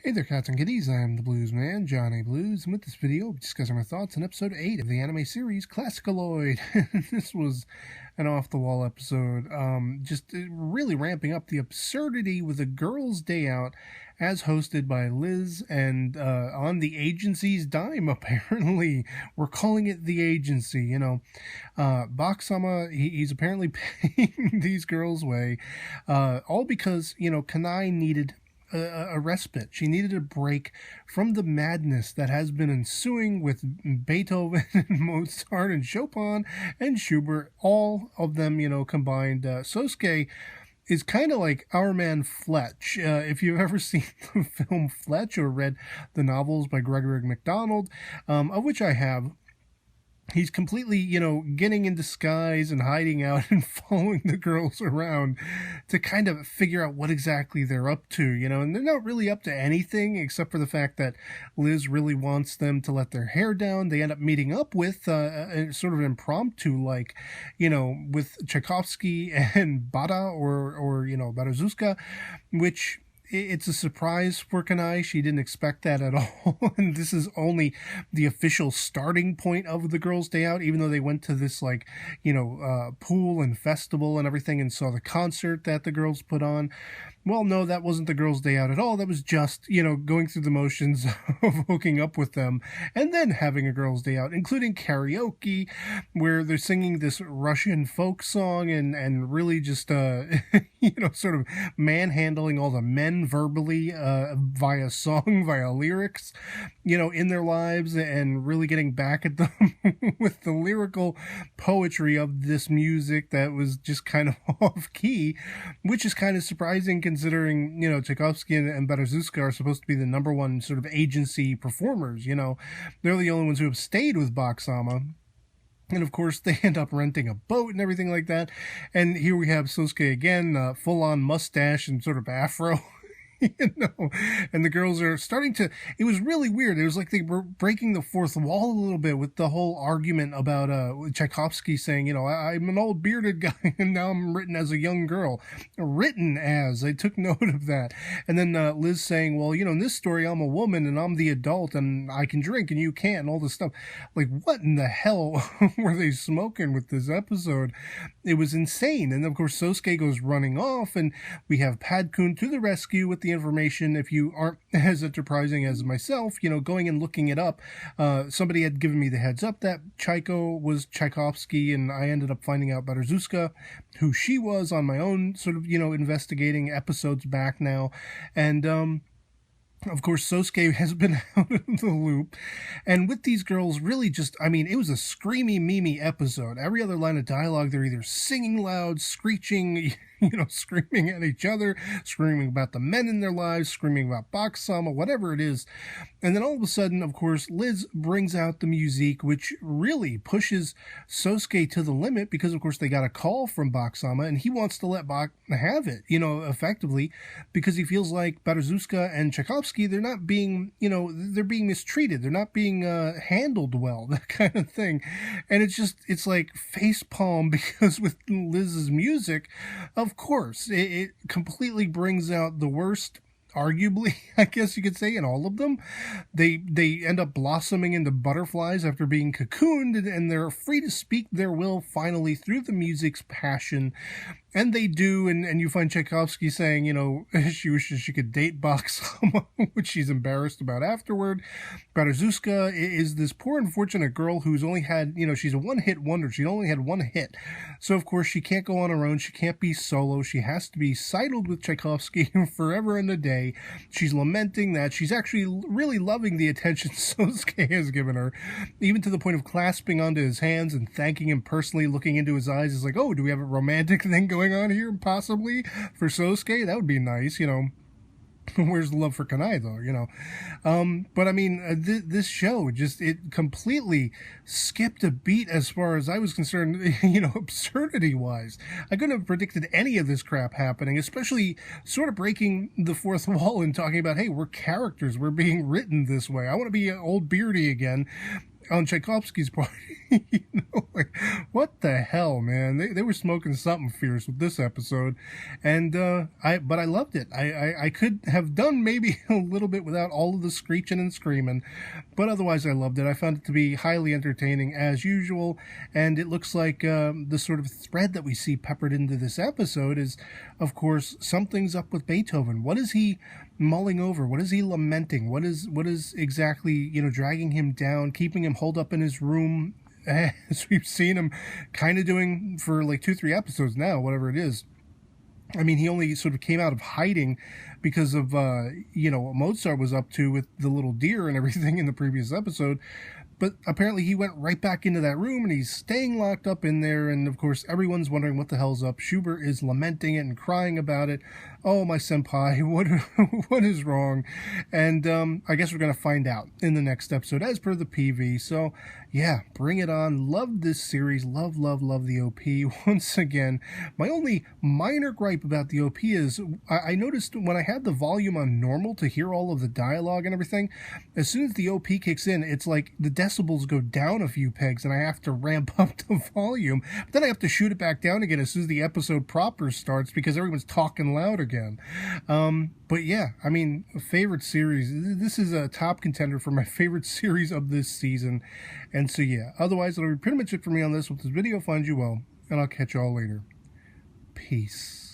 Hey there, cats and kitties. I am the Blues Man, Johnny Blues, and with this video, I'll be discussing my thoughts on episode 8 of the anime series ClassicaLoid. This was an off-the-wall episode, just really ramping up the absurdity with a girl's day out, as hosted by Liz, and on the agency's dime, apparently. We're calling it the agency, Bak-sama, he's apparently paying these girls' way, all because, Kanai needed a respite. She needed a break from the madness that has been ensuing with Beethoven and Mozart and Chopin and Schubert, all of them, combined. Sosuke is kind of like our man Fletch. If you've ever seen the film Fletch or read the novels by Gregory MacDonald, of which I have, he's completely, getting in disguise and hiding out and following the girls around to kind of figure out what exactly they're up to, and they're not really up to anything except for the fact that Liz really wants them to let their hair down. They end up meeting up with a sort of impromptu, with Tchaikovsky and Bada or Barazuska, which... It's a surprise for Kanai. She didn't expect that at all. And this is only the official starting point of the girls' day out, even though they went to this, pool and festival and everything and saw the concert that the girls put on. Well, no, that wasn't the girls' day out at all. That was just, going through the motions of hooking up with them and then having a girls' day out, including karaoke, where they're singing this Russian folk song and really just, sort of manhandling all the men verbally via song, via lyrics, in their lives, and really getting back at them with the lyrical poetry of this music that was just kind of off key, which is kind of surprising considering, Tchaikovsky and Barazuska are supposed to be the number one sort of agency performers. They're the only ones who have stayed with Bak-sama. And of course, they end up renting a boat and everything like that. And here we have Sosuke again, full-on mustache and sort of afro. And the girls are starting to, it was really weird. It was like they were breaking the fourth wall a little bit with the whole argument about Tchaikovsky saying, I'm an old bearded guy and now I'm written as a young girl. Written as, I took note of that. And then Liz saying, well, in this story, I'm a woman and I'm the adult and I can drink and you can't, and all this stuff. Like, what in the hell were they smoking with this episode? It was insane. And of course, Sosuke goes running off and we have Padkun to the rescue with the information. If you aren't as enterprising as myself, going and looking it up, somebody had given me the heads up that Chaiko was Tchaikovsky, and I ended up finding out Barazuska, who she was, on my own sort of, investigating episodes back now. And, of course, Sosuke has been out of the loop. And with these girls, really just, it was a screamy, memey episode. Every other line of dialogue, they're either singing loud, screeching, screaming at each other, screaming about the men in their lives, screaming about Bak-sama, whatever it is. And then all of a sudden, of course, Liz brings out the musique, which really pushes Sosuke to the limit because, of course, they got a call from Bak-sama, and he wants to let Bak have it, effectively, because he feels like Barazuska and Tchaikovsky, they're not being, they're being mistreated. They're not being handled well, that kind of thing. And it's like facepalm because with Liz's music, of course, it completely brings out the worst, arguably, I guess you could say, in all of them. They end up blossoming into butterflies after being cocooned, and they're free to speak their will finally through the music's passion. And they do, and you find Tchaikovsky saying, she wishes she could date Bak-sama, which she's embarrassed about afterward. Barazuska is this poor unfortunate girl who's only had, she's a one-hit wonder. She only had one hit. So, of course, she can't go on her own. She can't be solo. She has to be sidled with Tchaikovsky forever and a day. She's lamenting that. She's actually really loving the attention Sosuke has given her, even to the point of clasping onto his hands and thanking him personally, looking into his eyes. It's like, oh, do we have a romantic thing going on here, possibly, for Sosuke? That would be nice, Where's the love for Kanai, though, But this show it completely skipped a beat as far as I was concerned, absurdity-wise. I couldn't have predicted any of this crap happening, especially sort of breaking the fourth wall and talking about, hey, we're characters, we're being written this way. I want to be old Beardy again. on Tchaikovsky's part. You know, like, what the hell, man? They were smoking something fierce with this episode, and but I loved it. I could have done maybe a little bit without all of the screeching and screaming, but otherwise I loved it. I found it to be highly entertaining as usual, and it looks like the sort of thread that we see peppered into this episode is, of course, something's up with Beethoven. What is he mulling over? What is he lamenting? What is exactly, you know, dragging him down, keeping him holed up in his room, as we've seen him kind of doing for like 2-3 episodes now, whatever it is. I mean, he only sort of came out of hiding because of, you know, what Mozart was up to with the little deer and everything in the previous episode. But apparently he went right back into that room and he's staying locked up in there. And of course, everyone's wondering what the hell's up. Schubert is lamenting it and crying about it. Oh, my senpai, what is wrong? And I guess we're going to find out in the next episode as per the PV. So yeah, bring it on. Love this series. Love the OP. Once again, my only minor gripe about the OP is I noticed when I had the volume on normal to hear all of the dialogue and everything, as soon as the OP kicks in, it's like the decibels go down a few pegs and I have to ramp up the volume. But then I have to shoot it back down again as soon as the episode proper starts because everyone's talking loud again. But yeah, I mean, favorite series. This is a top contender for my favorite series of this season. And so yeah, otherwise that'll be pretty much it for me on this. Hope this video finds you well, and I'll catch y'all later. Peace.